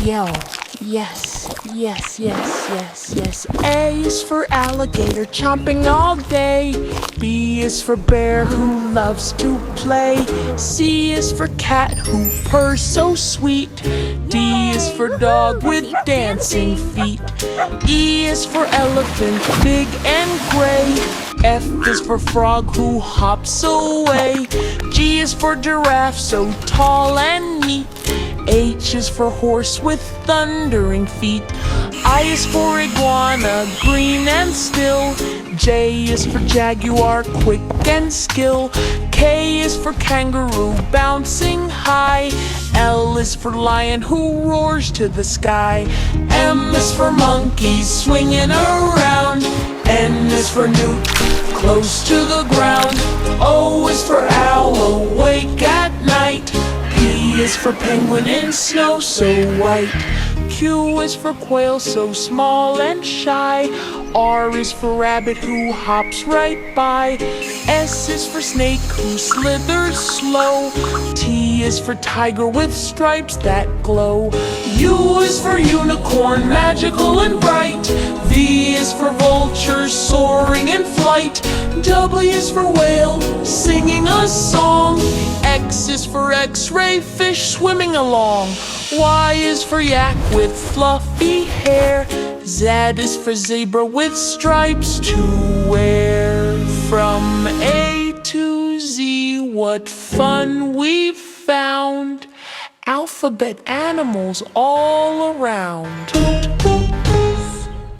yell. Yes, yes, yes, yes, yes. A is for alligator, chomping all day. B is for bear, who loves to play. C is for cat, who purrs so sweet. D is for dog with dancing feet. E is for elephant, big and gray. F is for frog, who hops away. G is for giraffe, so tall and neat. H is for horse with thundering feet. I is for iguana, green and still. J is for jaguar, quick and skill. K is for kangaroo, bouncing high. L is for lion, who roars to the sky. M is for monkey, swinging around. N is for newt, close to the ground. O is for owl, awake at night. P is for penguin in snow so white. Q is for quail so small and shy. R is for rabbit, who hops right by. S is for snake, who slithers slow. T is for tiger with stripes that glow. U is for unicorn, magical and bright. V is for vulture, soaring in flight. W is for whale, singing a song. X is for X-ray, fish swimming along. Y is for yak with fluffy hair. Z is for zebra with stripes to wear. From A to Z, what fun we've found. Alphabet animals all around.